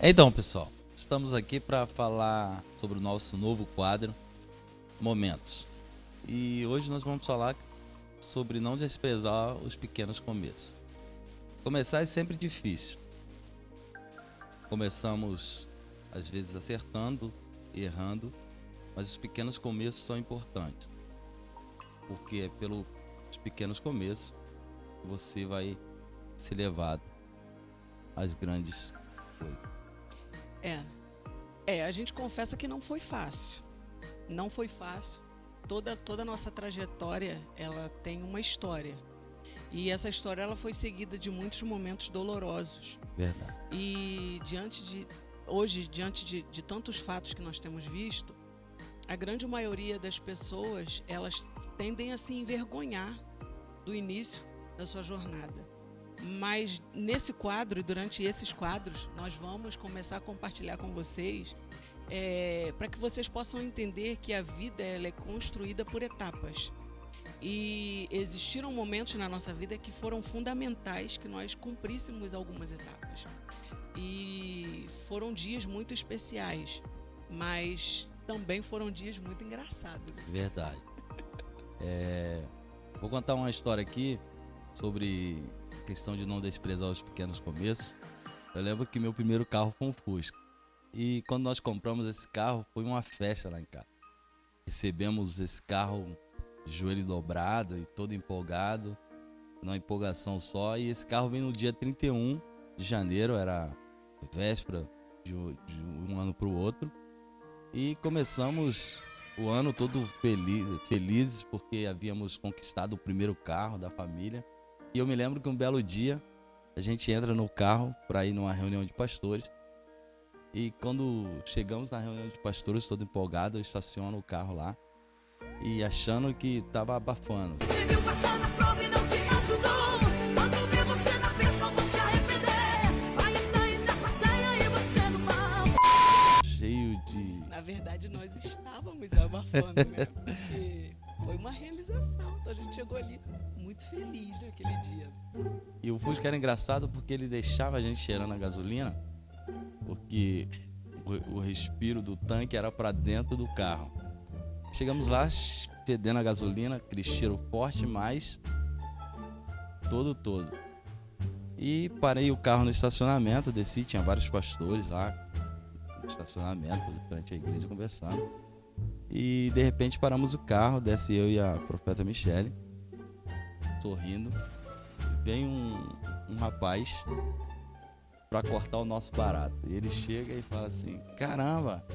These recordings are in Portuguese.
Então, pessoal, estamos aqui para falar sobre o nosso novo quadro, Momentos. E hoje nós vamos falar sobre não desprezar os pequenos começos. Começar é sempre difícil. Começamos, às vezes, acertando, errando, mas os pequenos começos são importantes. Porque é pelos pequenos começos que você vai ser levado às grandes coisas. A gente confessa que não foi fácil. Não foi fácil. Toda a nossa trajetória, ela tem uma história. E essa história ela foi seguida de muitos momentos dolorosos. Verdade. E diante de tantos fatos que nós temos visto, a grande maioria das pessoas, elas tendem a se envergonhar do início da sua jornada. Mas nesse quadro e durante esses quadros, nós vamos começar a compartilhar com vocês para que vocês possam entender que a vida ela é construída por etapas. E existiram momentos na nossa vida que foram fundamentais que nós cumpríssemos algumas etapas. E foram dias muito especiais, mas também foram dias muito engraçados. Verdade. Vou contar uma história aqui sobre a questão de não desprezar os pequenos começos. Eu lembro que meu primeiro carro foi um Fusca. E quando nós compramos esse carro, foi uma festa lá em casa. Recebemos esse carro de joelho dobrado e todo empolgado, numa empolgação só. E esse carro veio no dia 31 de janeiro, era véspera de um ano para o outro. E começamos o ano todo felizes porque havíamos conquistado o primeiro carro da família. E eu me lembro que um belo dia a gente entra no carro para ir numa reunião de pastores. E quando chegamos na reunião de pastores, todo empolgado, eu estaciono o carro lá e achando que estava abafando. Você viu passar na prova e não te ajudou. Quando vê você na pressão, vão se arrepender. Vai estar aí na plateia e você no mal. Cheio de... Na verdade, nós estávamos abafando, né? Porque foi uma realização. Então a gente chegou ali muito feliz naquele dia. E o Fusca era engraçado porque ele deixava a gente cheirando a gasolina, porque o respiro do tanque era para dentro do carro. Chegamos lá fedendo a gasolina, aquele cheiro forte, mas todo. E parei o carro no estacionamento, desci, tinha vários pastores lá no estacionamento, frente à igreja, conversando. E de repente paramos o carro, desce eu e a profeta Michele, sorrindo. E vem um rapaz para cortar o nosso barato. E ele chega e fala assim: caramba!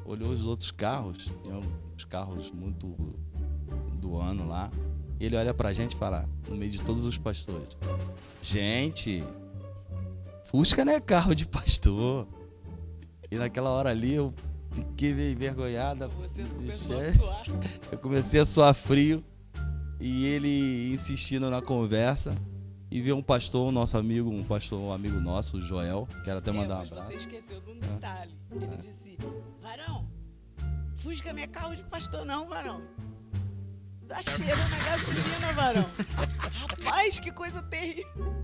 Olhou os outros carros, tinham uns carros muito do ano lá. E ele olha pra gente e fala, no meio de todos os pastores: gente, Fusca não é carro de pastor. E naquela hora ali eu fiquei meio envergonhada. Você começou a suar. Eu comecei a suar frio. E ele insistindo na conversa. E veio um pastor, um amigo nosso, o Joel. Quero até mandar um Mas abraço. você esqueceu de um detalhe. Ele disse: varão, Fusca não é carro de pastor não, varão. Dá cheiro na gasolina, varão. Rapaz, que coisa terrível.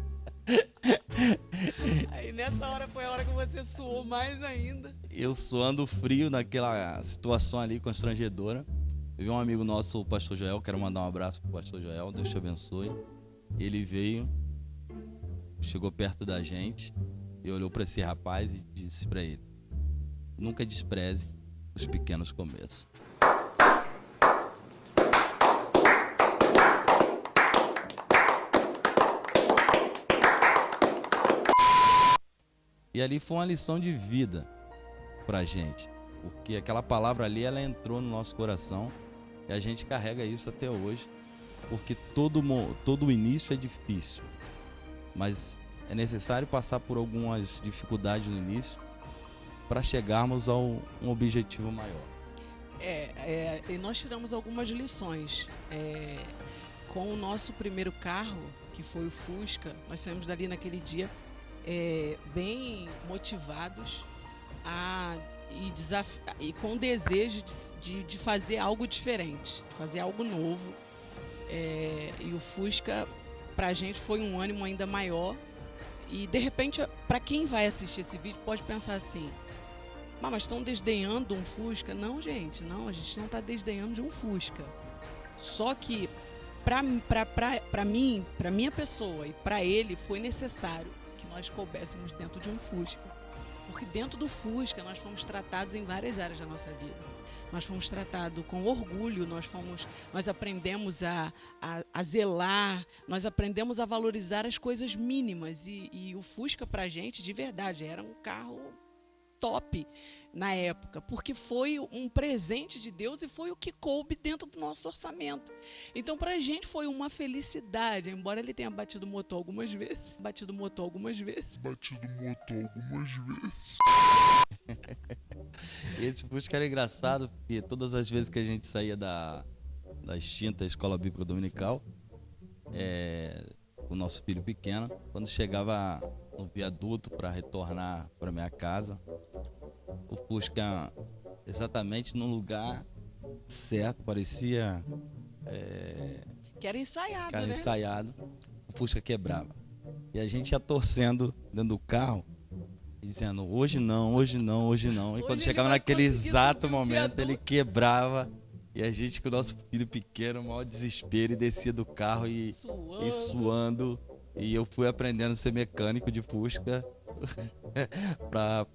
Aí nessa hora foi a hora que você suou mais ainda. Eu suando frio naquela situação ali constrangedora. Eu vi um amigo nosso, o pastor Joel. Quero mandar um abraço pro pastor Joel. Deus te abençoe. Ele veio, chegou perto da gente e olhou para esse rapaz e disse para ele: nunca despreze os pequenos começos. E ali foi uma lição de vida pra gente, porque aquela palavra ali, ela entrou no nosso coração e a gente carrega isso até hoje. Porque todo início é difícil, mas é necessário passar por algumas dificuldades no início para chegarmos a um objetivo maior. E nós tiramos algumas lições. Com o nosso primeiro carro, que foi o Fusca, nós saímos dali naquele dia bem motivados e com o desejo de fazer algo diferente, de fazer algo novo. E o Fusca, pra gente, foi um ânimo ainda maior E de repente, para quem vai assistir esse vídeo, pode pensar assim: mas estão desdenhando um Fusca? Não, gente, não, a gente não está desdenhando de um Fusca. Só que para mim, para minha pessoa e para ele, foi necessário que nós coubéssemos dentro de um Fusca. Porque dentro do Fusca nós fomos tratados em várias áreas da nossa vida. Nós fomos tratados com orgulho, nós aprendemos a zelar, nós aprendemos a valorizar as coisas mínimas. E o Fusca pra gente, de verdade, era um carro top na época, porque foi um presente de Deus e foi o que coube dentro do nosso orçamento. Então pra gente foi uma felicidade, embora ele tenha batido o motor algumas vezes. Esse Fusca era engraçado, porque todas as vezes que a gente saía da extinta Escola Bíblica Dominical, o nosso filho pequeno, quando chegava no viaduto para retornar para minha casa, o Fusca exatamente no lugar certo, parecia Que era ensaiado, cara né? ensaiado, o Fusca quebrava. E a gente ia torcendo dentro do carro, dizendo hoje não, hoje não, hoje não. E Hoje quando ele chegava vai naquele conseguir exato subir o momento, viaduto. ele quebrava. E a gente com o nosso filho pequeno, o maior desespero, e descia do carro e suando. E eu fui aprendendo a ser mecânico de Fusca para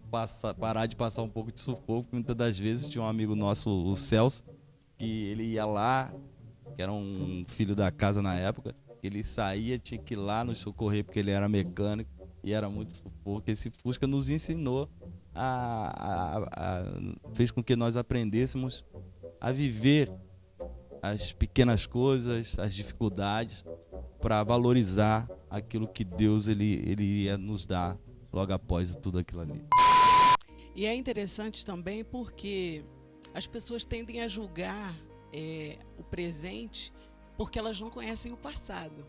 parar de passar um pouco de sufoco. Muitas das vezes tinha um amigo nosso, o Celso, que ele ia lá, que era um filho da casa na época, ele saía, tinha que ir lá nos socorrer porque ele era mecânico e era muito sufoco. Esse Fusca nos ensinou, fez com que nós aprendêssemos a viver as pequenas coisas, as dificuldades, para valorizar aquilo que Deus ele ia nos dar logo após tudo aquilo ali. E é interessante também porque as pessoas tendem a julgar o presente porque elas não conhecem o passado.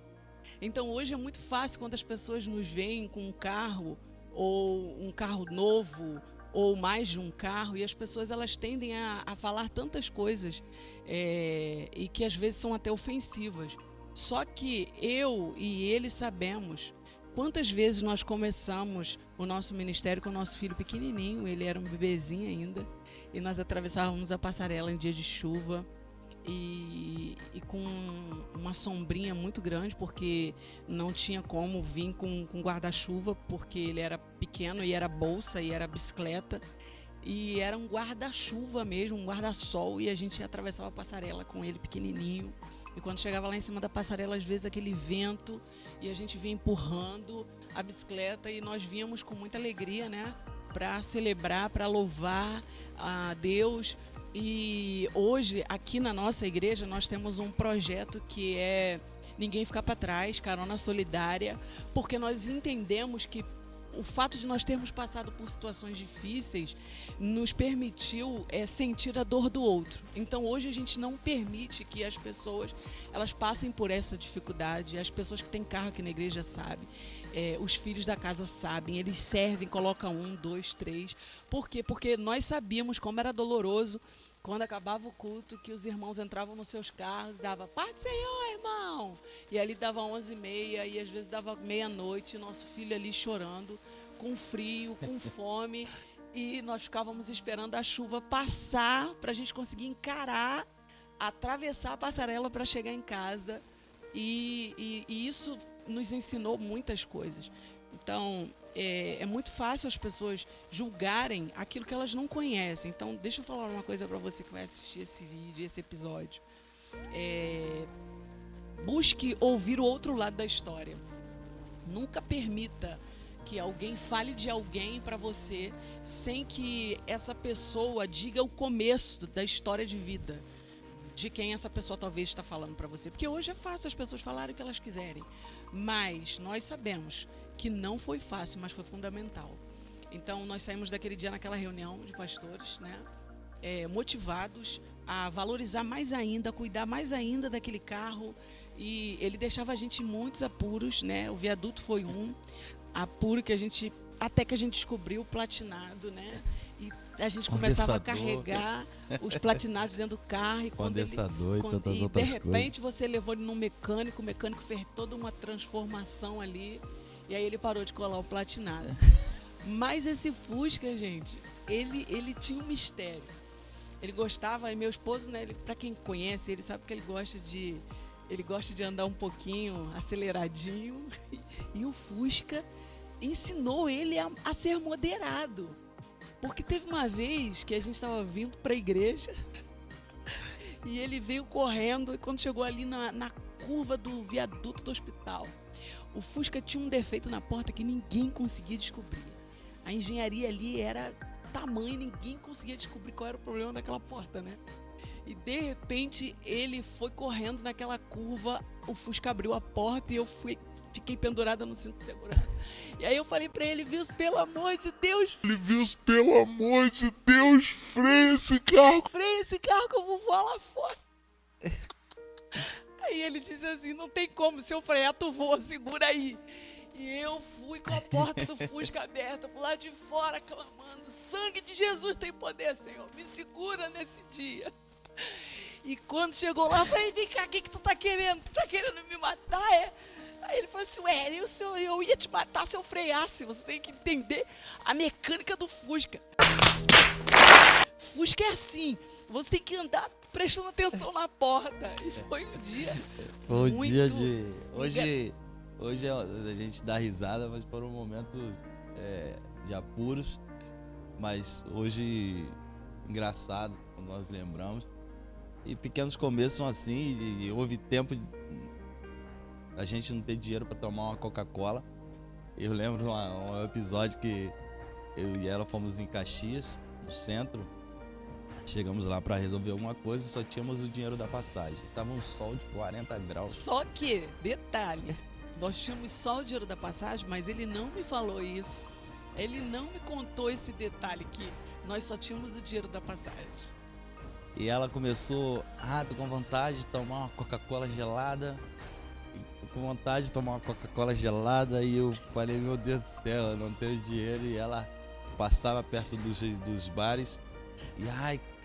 Então hoje é muito fácil quando as pessoas nos veem com um carro ou um carro novo ou mais de um carro, e as pessoas elas tendem a falar tantas coisas e que às vezes são até ofensivas. Só que eu e ele sabemos quantas vezes nós começamos o nosso ministério com o nosso filho pequenininho, ele era um bebezinho ainda, e nós atravessávamos a passarela em dia de chuva e com uma sombrinha muito grande, porque não tinha como vir com guarda-chuva, porque ele era pequeno e era bolsa e era bicicleta. E era um guarda-chuva mesmo, um guarda-sol, e a gente atravessava a passarela com ele pequenininho. E quando chegava lá em cima da passarela, às vezes aquele vento, e a gente vinha empurrando a bicicleta, e nós víamos com muita alegria, né? Para celebrar, para louvar a Deus. E hoje, aqui na nossa igreja, nós temos um projeto que é Ninguém Ficar para Trás, Carona Solidária, porque nós entendemos que o fato de nós termos passado por situações difíceis nos permitiu sentir a dor do outro. Então hoje a gente não permite que as pessoas elas passem por essa dificuldade. As pessoas que têm carro aqui na igreja sabem, os filhos da casa sabem, eles servem, colocam 1, 2, 3. Por quê? Porque nós sabíamos como era doloroso quando acabava o culto, que os irmãos entravam nos seus carros, dava paz do Senhor, irmão. E ali dava 11h30 e às vezes dava meia-noite, nosso filho ali chorando, com frio, com fome. E nós ficávamos esperando a chuva passar para a gente conseguir encarar, atravessar a passarela para chegar em casa. E isso nos ensinou muitas coisas. Então, é muito fácil as pessoas julgarem aquilo que elas não conhecem. Então, deixa eu falar uma coisa para você que vai assistir esse vídeo, esse episódio. Busque ouvir o outro lado da história. Nunca permita que alguém fale de alguém para você sem que essa pessoa diga o começo da história de vida de quem essa pessoa talvez está falando para você. Porque hoje é fácil as pessoas falarem o que elas quiserem. Mas nós sabemos que não foi fácil, mas foi fundamental. Então, nós saímos daquele dia naquela reunião de pastores, né? Motivados a valorizar mais ainda, a cuidar mais ainda daquele carro. E ele deixava a gente em muitos apuros, né? O viaduto foi um apuro que até que a gente descobriu o platinado, né? E a gente começava a carregar os platinados dentro do carro. E Condensador e tantas outras de repente você levou ele num mecânico, o mecânico fez toda uma transformação ali. E aí ele parou de colar o platinado. Mas esse Fusca, gente, ele tinha um mistério. Ele gostava, e meu esposo, né, pra quem conhece, ele sabe que ele gosta de andar um pouquinho aceleradinho. E o Fusca ensinou ele a ser moderado. Porque teve uma vez que a gente estava vindo para a igreja e ele veio correndo, e quando chegou ali na curva do viaduto do hospital, o Fusca tinha um defeito na porta que ninguém conseguia descobrir. A engenharia ali era tamanho, ninguém conseguia descobrir qual era o problema daquela porta, né? E de repente ele foi correndo naquela curva, o Fusca abriu a porta e eu fiquei pendurada no cinto de segurança. E aí eu falei pra ele, Wilson, pelo amor de Deus, freia esse carro que eu vou voar lá fora. Aí ele disse assim, não tem como, se eu frear tu voa, segura aí. E eu fui com a porta do Fusca aberta pro lado de fora, clamando, sangue de Jesus tem poder, Senhor, me segura nesse dia. E quando chegou lá, eu falei, vem cá, o que tu tá querendo? Tu tá querendo me matar, é? Aí ele falou assim, eu ia te matar se eu freasse, você tem que entender a mecânica do Fusca. Fusca é assim, você tem que andar prestando atenção na porta. E foi um dia Hoje a gente dá risada, mas foram momentos de apuros. Mas hoje, engraçado, quando nós lembramos. E pequenos começos são assim, e houve tempo a gente não ter dinheiro para tomar uma Coca-Cola. Eu lembro um episódio que eu e ela fomos em Caxias, no centro. Chegamos lá para resolver alguma coisa e só tínhamos o dinheiro da passagem. Tava um sol de 40 graus. Só que, detalhe, nós tínhamos só o dinheiro da passagem, mas ele não me falou isso. Ele não me contou esse detalhe que nós só tínhamos o dinheiro da passagem. E ela começou, tô com vontade de tomar uma Coca-Cola gelada. Tô com vontade de tomar uma Coca-Cola gelada. E eu falei, meu Deus do céu, eu não tenho dinheiro. E ela passava perto dos bares. E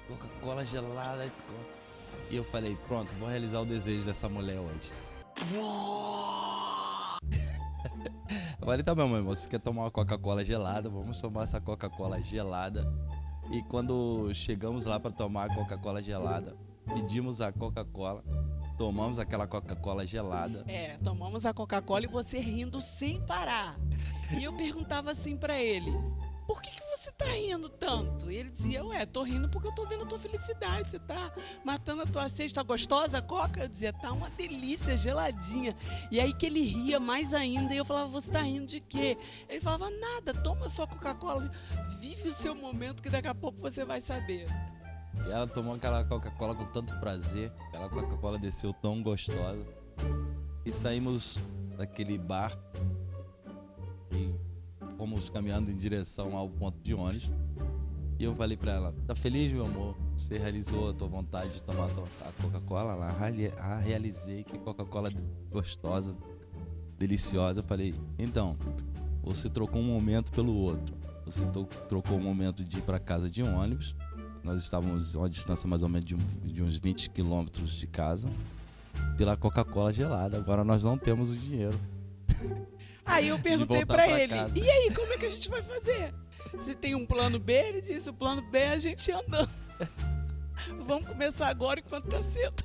Coca-Cola gelada. E eu falei, pronto, vou realizar o desejo dessa mulher hoje. Eu falei, tá bom, meu irmão, você quer tomar uma Coca-Cola gelada? Vamos tomar essa Coca-Cola gelada. E quando chegamos lá para tomar a Coca-Cola gelada, pedimos a Coca-Cola, tomamos aquela Coca-Cola gelada. Tomamos a Coca-Cola e você rindo sem parar. E eu perguntava assim para ele, por que você tá rindo tanto? E ele dizia, tô rindo porque eu tô vendo a tua felicidade, você tá matando a tua sede, tá gostosa a Coca? Eu dizia, tá uma delícia, geladinha. E aí que ele ria mais ainda, e eu falava, você tá rindo de quê? Ele falava, nada, toma sua Coca-Cola, vive o seu momento que daqui a pouco você vai saber. E ela tomou aquela Coca-Cola com tanto prazer, aquela Coca-Cola desceu tão gostosa. E saímos daquele bar e fomos caminhando em direção ao ponto de ônibus. E eu falei pra ela, tá feliz, meu amor? Você realizou a tua vontade de tomar a Coca-Cola? Ela, realizei, que Coca-Cola gostosa, deliciosa. Eu falei, então, você trocou um momento pelo outro. Você trocou um momento de ir pra casa de ônibus. Nós estávamos a uma distância mais ou menos de uns 20 quilômetros de casa, pela Coca-Cola gelada. Agora nós não temos o dinheiro. Aí eu perguntei pra ele, casa. E aí, como é que a gente vai fazer? Você tem um plano B? Ele disse, o plano B é a gente andando. Vamos começar agora enquanto tá cedo.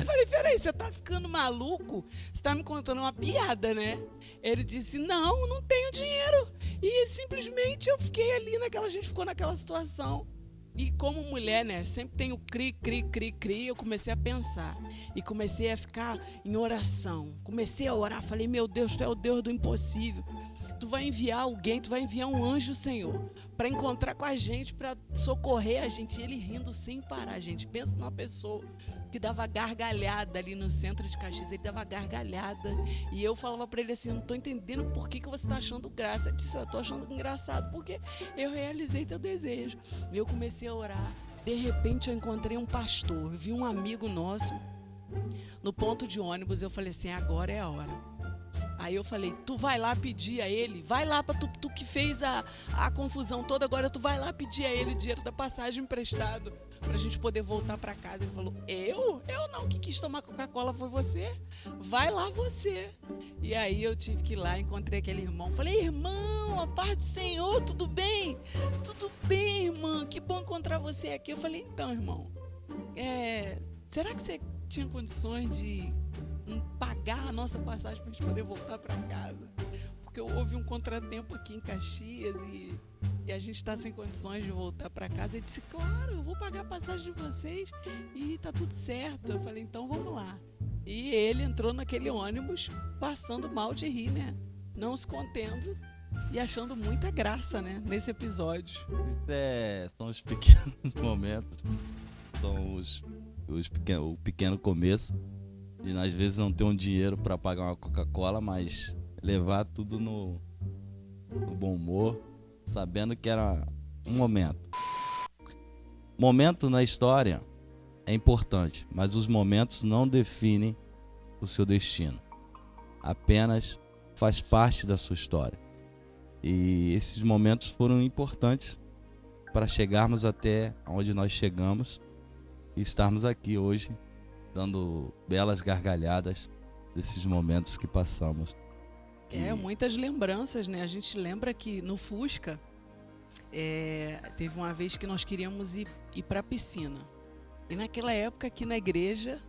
Falei, peraí, você tá ficando maluco? Você tá me contando uma piada, né? Ele disse, não tenho dinheiro. E simplesmente eu fiquei ali a gente ficou naquela situação. E como mulher, né, sempre tem o cri, eu comecei a pensar. E comecei a ficar em oração. Comecei a orar, falei, meu Deus, tu é o Deus do impossível. Tu vai enviar alguém, tu vai enviar um anjo, Senhor, para encontrar com a gente, para socorrer a gente. E ele rindo sem parar, gente. Pensa numa pessoa que dava gargalhada ali no centro de Caxias. Ele dava gargalhada. E eu falava para ele assim, não tô entendendo por que você tá achando graça. Ele disse, eu tô achando engraçado, porque eu realizei teu desejo. E eu comecei a orar. De repente eu encontrei um pastor. Eu vi um amigo nosso no ponto de ônibus. Eu falei assim, agora é a hora. Aí eu falei, tu vai lá pedir a ele, vai lá pra tu que fez a confusão toda, agora tu vai lá pedir a ele o dinheiro da passagem emprestado pra gente poder voltar pra casa. Ele falou, eu? Eu não, que quis tomar Coca-Cola foi você. Vai lá você. E aí eu tive que ir lá, encontrei aquele irmão. Falei, irmão, a paz do Senhor, tudo bem? Tudo bem, irmã, que bom encontrar você aqui. Eu falei, então, irmão, será que você tinha condições de pagar a nossa passagem pra gente poder voltar pra casa? Porque houve um contratempo aqui em Caxias e a gente está sem condições de voltar para casa. Ele disse, claro, eu vou pagar a passagem de vocês e tá tudo certo. Eu falei, então vamos lá. E ele entrou naquele ônibus passando mal de rir, né? Não se contendo e achando muita graça, né? Nesse episódio. São os pequenos momentos, são o pequeno começo de às vezes não ter um dinheiro para pagar uma Coca-Cola, mas levar tudo no bom humor, sabendo que era um momento. Momento na história é importante, mas os momentos não definem o seu destino. Apenas faz parte da sua história. E esses momentos foram importantes para chegarmos até onde nós chegamos e estarmos aqui hoje, dando belas gargalhadas desses momentos que passamos. Muitas lembranças, né? A gente lembra que no Fusca, teve uma vez que nós queríamos ir para a piscina. E naquela época aqui na igreja,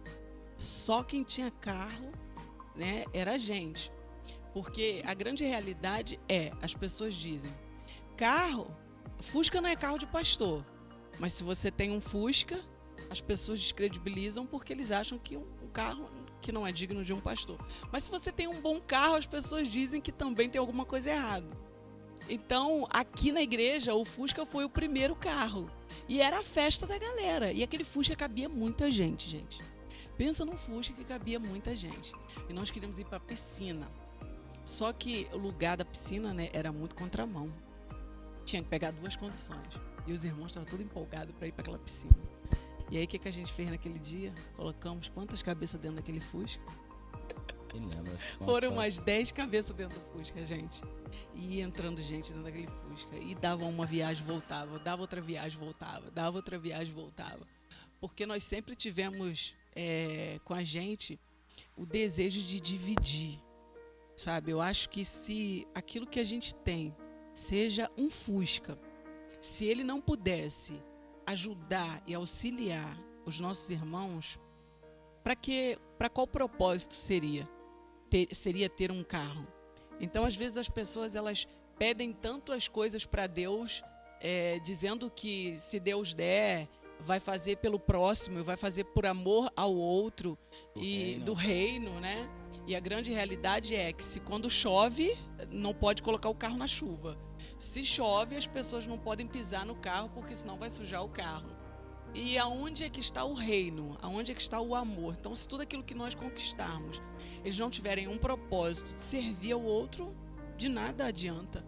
só quem tinha carro, né, era a gente. Porque a grande realidade as pessoas dizem, Fusca não é carro de pastor. Mas se você tem um Fusca, as pessoas descredibilizam porque eles acham que um carro que não é digno de um pastor. Mas se você tem um bom carro, as pessoas dizem que também tem alguma coisa errada. Então, aqui na igreja, o Fusca foi o primeiro carro. E era a festa da galera. E aquele Fusca cabia muita gente. Pensa num Fusca que cabia muita gente. E nós queríamos ir para a piscina. Só que o lugar da piscina, né, era muito contramão. Tinha que pegar 2 condições. E os irmãos estavam todos empolgados para ir para aquela piscina. E aí, o que a gente fez naquele dia? Colocamos quantas cabeças dentro daquele Fusca? Foram umas 10 cabeças dentro do Fusca, gente. E ia entrando gente dentro daquele Fusca. E dava uma viagem, voltava. Dava outra viagem, voltava. Dava outra viagem, voltava. Porque nós sempre tivemos com a gente o desejo de dividir. Sabe? Eu acho que se aquilo que a gente tem seja um Fusca, se ele não pudesse ajudar e auxiliar os nossos irmãos, para qual propósito seria ter um carro? Então, às vezes as pessoas elas pedem tanto as coisas para Deus, dizendo que se Deus der, vai fazer pelo próximo, vai fazer por amor ao outro do reino, né? E a grande realidade é que quando chove, não pode colocar o carro na chuva. Se chove, as pessoas não podem pisar no carro, porque senão vai sujar o carro. E aonde é que está o reino? Aonde é que está o amor? Então, se tudo aquilo que nós conquistarmos, eles não tiverem um propósito de servir ao outro, de nada adianta.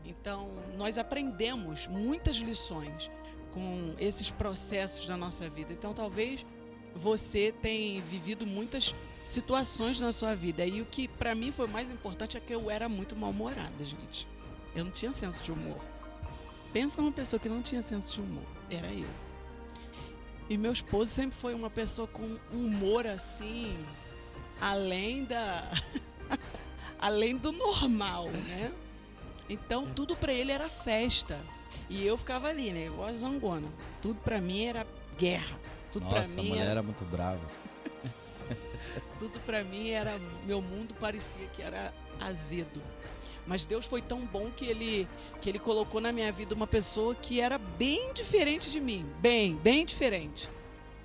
Então, nós aprendemos muitas lições com esses processos da nossa vida. Então, talvez você tenha vivido muitas situações na sua vida. E o que para mim foi mais importante é que eu era muito mal-humorada, gente. Eu não tinha senso de humor. Pensa numa pessoa que não tinha senso de humor. Era eu. E meu esposo sempre foi uma pessoa com um humor assim, além do normal, né? Então tudo pra ele era festa. E eu ficava ali, né? Igual a zangona. Tudo pra mim era guerra. Tudo pra mim a mulher era muito brava. Tudo pra mim era... Meu mundo parecia que era azedo. Mas Deus foi tão bom que ele colocou na minha vida uma pessoa que era bem diferente de mim. Bem diferente.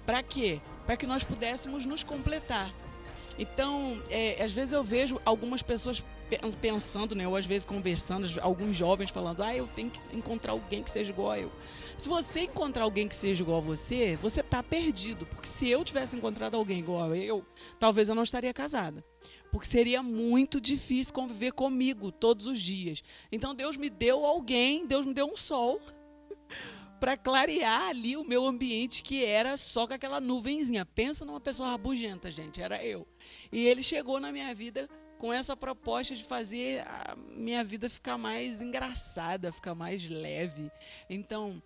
Para quê? Para que nós pudéssemos nos completar. Então, às vezes eu vejo algumas pessoas pensando, né, ou às vezes conversando, alguns jovens falando, eu tenho que encontrar alguém que seja igual a eu. Se você encontrar alguém que seja igual a você tá perdido. Porque se eu tivesse encontrado alguém igual a eu, talvez eu não estaria casada. Porque seria muito difícil conviver comigo todos os dias. Então Deus me deu alguém, Deus me deu um sol para clarear ali o meu ambiente, que era só com aquela nuvenzinha. Pensa numa pessoa rabugenta, gente, era eu. E ele chegou na minha vida com essa proposta de fazer a minha vida ficar mais engraçada, ficar mais leve. Então,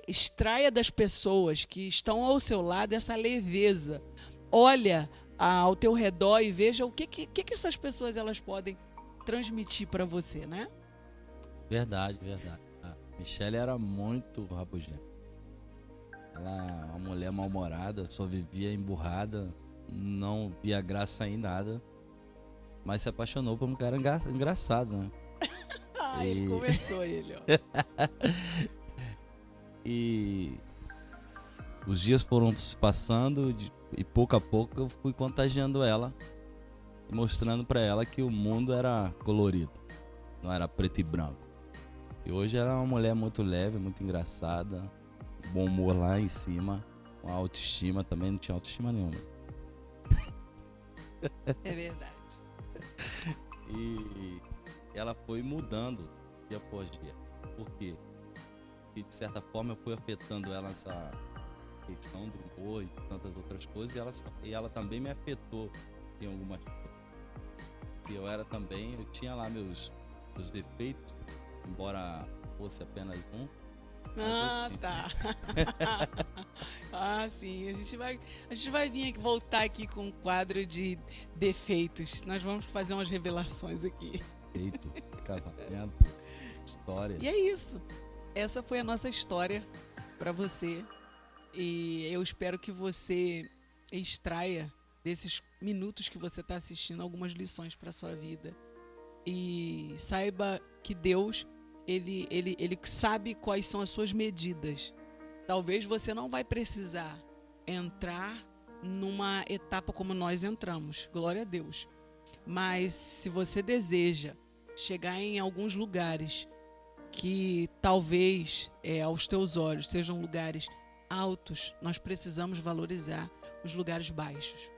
extraia das pessoas que estão ao seu lado essa leveza. Olha ao teu redor e veja o que essas pessoas elas podem transmitir para você, né? Verdade, verdade. A Michelle era muito rabugenta. Ela é uma mulher mal-humorada, só vivia emburrada, não via graça em nada, mas se apaixonou por um cara engraçado, né? Ele começou, ó. E os dias foram se passando e pouco a pouco eu fui contagiando ela, mostrando pra ela que o mundo era colorido, não era preto e branco. E hoje ela é uma mulher muito leve, muito engraçada, bom humor lá em cima, uma autoestima também, não tinha autoestima nenhuma. É verdade. E ela foi mudando dia após dia. Por quê? E de certa forma eu fui afetando ela nessa questão do humor e tantas outras coisas, e ela também me afetou em algumas coisas. E eu tinha lá meus defeitos, embora fosse apenas um. Ah, tá. Ah, sim. A gente vai vir aqui, voltar aqui com um quadro de defeitos. Nós vamos fazer umas revelações aqui. Defeito, casamento, história. E é isso. Essa foi a nossa história para você. E eu espero que você extraia desses minutos que você está assistindo algumas lições para sua vida. E saiba que Deus, ele sabe quais são as suas medidas. Talvez você não vai precisar entrar numa etapa como nós entramos, glória a Deus. Mas se você deseja chegar em alguns lugares que talvez aos teus olhos sejam lugares altos, nós precisamos valorizar os lugares baixos.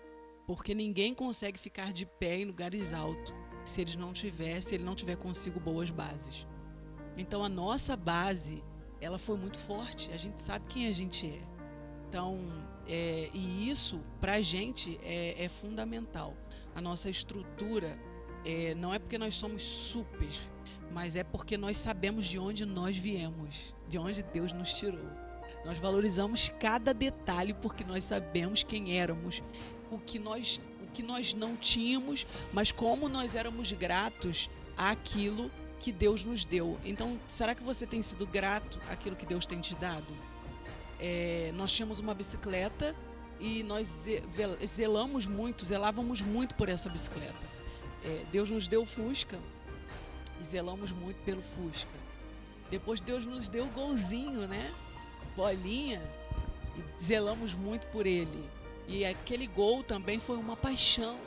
Porque ninguém consegue ficar de pé em lugares altos se ele não tiver consigo boas bases. Então a nossa base, ela foi muito forte, a gente sabe quem a gente é. Então, e isso pra gente é fundamental. A nossa estrutura não é porque nós somos super, mas é porque nós sabemos de onde nós viemos, de onde Deus nos tirou. Nós valorizamos cada detalhe porque nós sabemos quem éramos, o que nós não tínhamos, mas como nós éramos gratos àquilo que Deus nos deu. Então, será que você tem sido grato àquilo que Deus tem te dado? Nós tínhamos uma bicicleta e nós zelávamos muito por essa bicicleta. Deus nos deu o Fusca e zelamos muito pelo Fusca. Depois Deus nos deu o golzinho, né? Bolinha, e zelamos muito por ele. E aquele gol também foi uma paixão.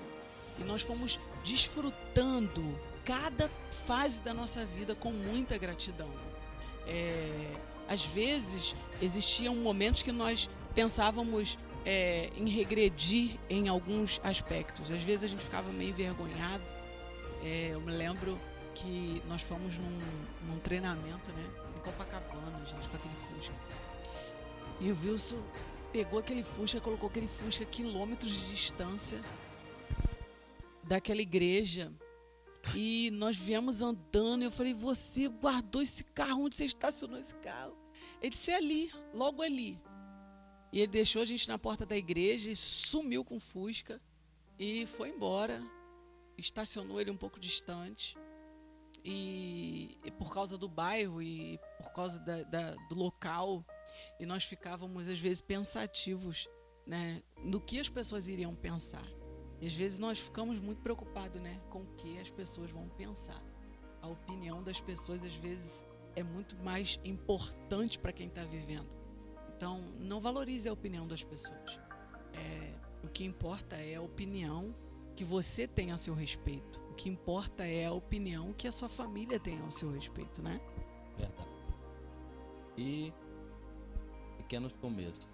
E nós fomos desfrutando cada fase da nossa vida com muita gratidão. Às vezes existiam momentos que nós pensávamos em regredir em alguns aspectos. Às vezes a gente ficava meio envergonhado. Eu me lembro que nós fomos num treinamento, né, em Copacabana, gente, com aquele Fusca. E o Wilson pegou aquele Fusca, colocou aquele Fusca a quilômetros de distância daquela igreja. E nós viemos andando e eu falei, você guardou esse carro? Onde você estacionou esse carro? Ele disse, ali, logo ali. E ele deixou a gente na porta da igreja e sumiu com o Fusca e foi embora. Estacionou ele um pouco distante. E por causa do bairro e por causa do local, e nós ficávamos às vezes pensativos, né, no que as pessoas iriam pensar. E às vezes nós ficamos muito preocupados, né, com o que as pessoas vão pensar. A opinião das pessoas às vezes é muito mais importante para quem está vivendo. Então não valorize a opinião das pessoas. O que importa é a opinião que você tem a seu respeito. O que importa é a opinião que a sua família tem ao seu respeito, né? Verdade. E pequenos começos.